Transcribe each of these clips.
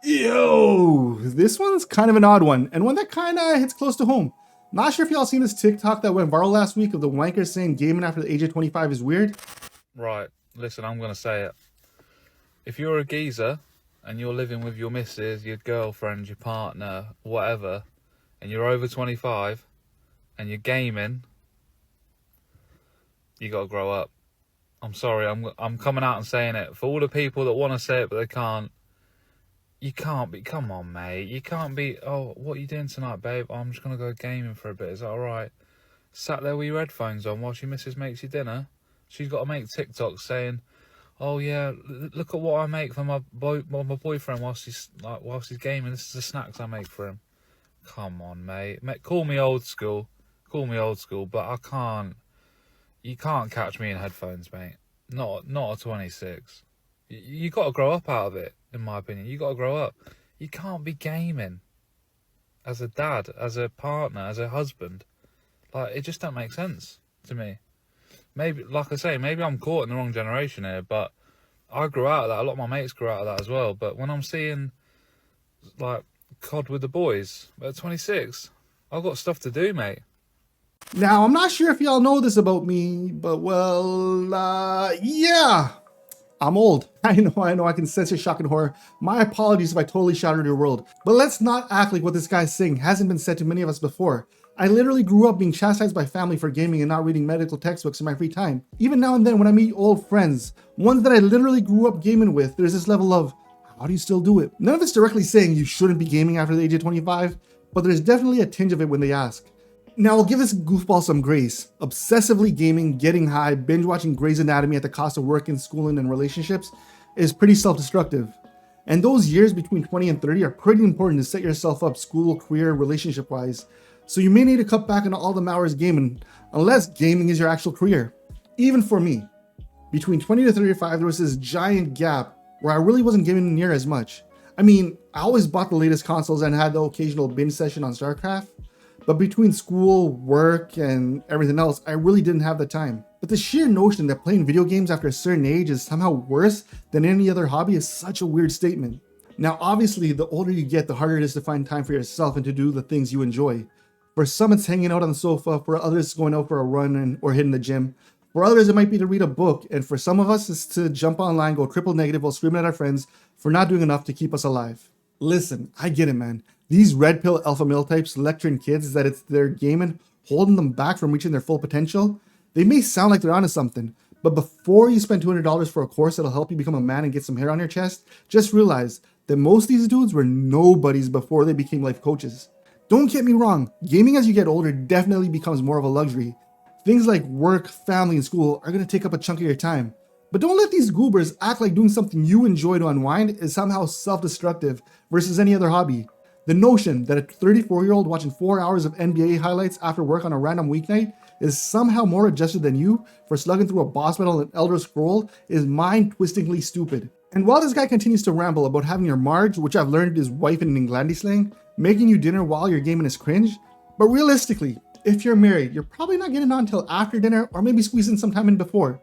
Yo, this one's kind of an odd one, and one that kind of hits close to home. Not sure if y'all seen this TikTok that went viral last week of the wankers saying gaming after the age of 25 is weird. Right, listen, I'm going to say it. If you're a geezer and you're living with your missus, your girlfriend, your partner, whatever, and you're over 25 and you're gaming, you got to grow up. I'm sorry, I'm coming out and saying it. For all the people that want to say it but they can't, you can't be, come on mate, you can't be, oh, what are you doing tonight, babe? Oh, I'm just going to go gaming for a bit, is that alright? Sat there with your headphones on while your missus makes you dinner. She's got to make TikToks saying, oh yeah, look at what I make for my boyfriend whilst he's gaming. This is the snacks I make for him. Come on, mate. Call me old school, but I can't. You can't catch me in headphones, mate. Not at 26. You got to grow up out of it, in my opinion. You got to grow up. You can't be gaming as a dad, as a partner, as a husband. Like, it just don't make sense to me. Maybe, like I say, maybe I'm caught in the wrong generation here, but I grew out of that. A lot of my mates grew out of that as well. But when I'm seeing, like, COD with the boys at 26, I've got stuff to do, mate. Now, I'm not sure if y'all know this about me, but yeah, I'm old. I know, I can sense your shock and horror. My apologies if I totally shattered your world. But let's not act like what this guy's saying hasn't been said to many of us before. I literally grew up being chastised by family for gaming and not reading medical textbooks in my free time. Even now and then when I meet old friends, ones that I literally grew up gaming with, there's this level of, how do you still do it? None of it's directly saying you shouldn't be gaming after the age of 25, but there's definitely a tinge of it when they ask. Now I'll give this goofball some grace. Obsessively gaming, getting high, binge watching Grey's Anatomy at the cost of work and schooling and relationships is pretty self-destructive. And those years between 20 and 30 are pretty important to set yourself up school, career, relationship-wise. So you may need to cut back on all the hours gaming, unless gaming is your actual career. Even for me, between 20 to 35, there was this giant gap where I really wasn't gaming near as much. I mean, I always bought the latest consoles and had the occasional binge session on StarCraft, but between school, work, and everything else, I really didn't have the time. But the sheer notion that playing video games after a certain age is somehow worse than any other hobby is such a weird statement. Now, obviously, the older you get, the harder it is to find time for yourself and to do the things you enjoy. For some, it's hanging out on the sofa. For others, going out for a run or hitting the gym. For others, it might be to read a book. And for some of us, it's to jump online, go triple negative while screaming at our friends for not doing enough to keep us alive. Listen, I get it, man. These red pill alpha male types lecturing kids that it's their gaming holding them back from reaching their full potential. They may sound like they're onto something, but before you spend $200 for a course that'll help you become a man and get some hair on your chest, just realize that most of these dudes were nobodies before they became life coaches. Don't get me wrong, gaming as you get older definitely becomes more of a luxury. Things like work, family, and school are going to take up a chunk of your time. But don't let these goobers act like doing something you enjoy to unwind is somehow self-destructive versus any other hobby. The notion that a 34-year-old watching 4 hours of NBA highlights after work on a random weeknight is somehow more adjusted than you for slugging through a boss battle and Elder Scroll is mind-twistingly stupid. And while this guy continues to ramble about having your Marge, which I've learned is wife in Englandi slang, making you dinner while you're gaming is cringe, but realistically, if you're married, you're probably not getting on until after dinner or maybe squeezing some time in before.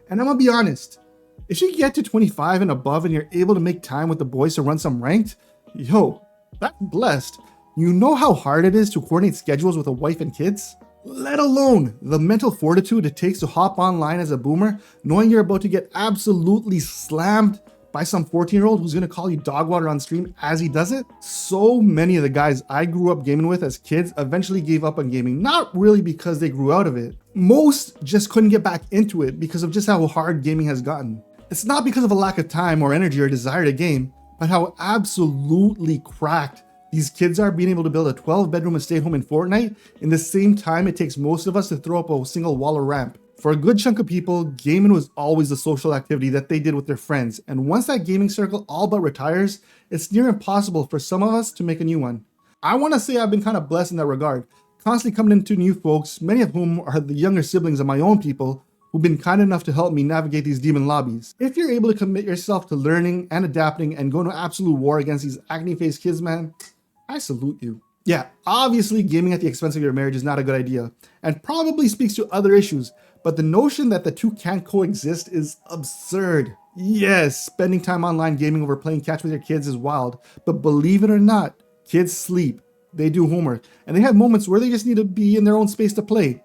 And I'm gonna be honest, if you get to 25 and above and you're able to make time with the boys to run some ranked, yo, that's blessed. You know how hard it is to coordinate schedules with a wife and kids? Let alone the mental fortitude it takes to hop online as a boomer, knowing you're about to get absolutely slammed by some 14-year-old who's gonna call you dog water on stream as he does it. So many of the guys I grew up gaming with as kids eventually gave up on gaming, not really because they grew out of it. Most just couldn't get back into it because of just how hard gaming has gotten. It's not because of a lack of time or energy or desire to game, but how absolutely cracked these kids are being able to build a 12-bedroom and stay home in Fortnite in the same time it takes most of us to throw up a single wall or ramp. For a good chunk of people, gaming was always a social activity that they did with their friends, and once that gaming circle all but retires, it's near impossible for some of us to make a new one. I want to say I've been kind of blessed in that regard, constantly coming into new folks, many of whom are the younger siblings of my own people, who've been kind enough to help me navigate these demon lobbies. If you're able to commit yourself to learning and adapting and going to absolute war against these acne-faced kids, man, I salute you. Yeah, obviously gaming at the expense of your marriage is not a good idea, and probably speaks to other issues, but the notion that the two can't coexist is absurd. Yes, spending time online gaming over playing catch with your kids is wild, but believe it or not, kids sleep, they do homework, and they have moments where they just need to be in their own space to play.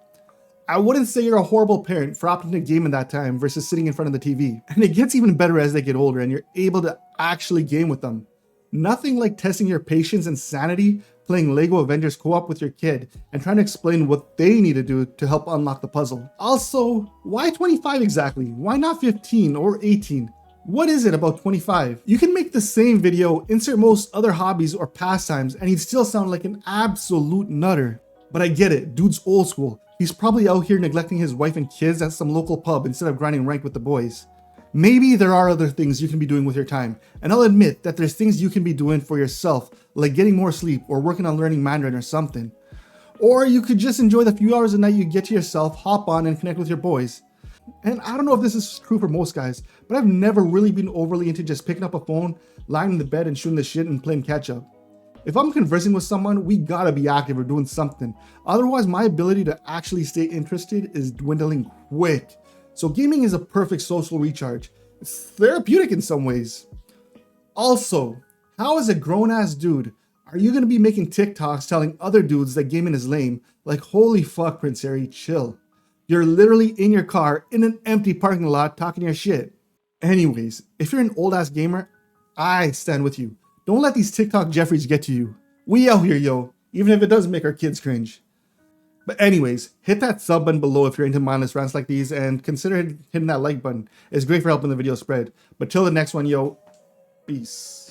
I wouldn't say you're a horrible parent for opting to game in that time versus sitting in front of the TV. And it gets even better as they get older and you're able to actually game with them. Nothing like testing your patience and sanity playing LEGO Avengers co-op with your kid and trying to explain what they need to do to help unlock the puzzle. Also, why 25 exactly? Why not 15 or 18? What is it about 25? You can make the same video, insert most other hobbies or pastimes, and he'd still sound like an absolute nutter. But I get it, dude's old school. He's probably out here neglecting his wife and kids at some local pub instead of grinding ranked with the boys. Maybe there are other things you can be doing with your time, and I'll admit that there's things you can be doing for yourself, like getting more sleep or working on learning Mandarin or something. Or you could just enjoy the few hours a night you get to yourself, hop on and connect with your boys. And I don't know if this is true for most guys, but I've never really been overly into just picking up a phone, lying in the bed and shooting the shit and playing catch up. If I'm conversing with someone, we gotta be active or doing something. Otherwise, my ability to actually stay interested is dwindling quick. So gaming is a perfect social recharge. It's therapeutic in some ways. Also, how as a grown-ass dude, are you gonna be making TikToks telling other dudes that gaming is lame? Like, holy fuck, Prince Harry, chill. You're literally in your car in an empty parking lot talking your shit. Anyways, if you're an old-ass gamer, I stand with you. Don't let these TikTok Jeffries get to you. We out here, yo, even if it does make our kids cringe. But anyways, hit that sub button below if you're into mindless rants like these, and consider hitting that like button. It's great for helping the video spread. But till the next one, yo, peace.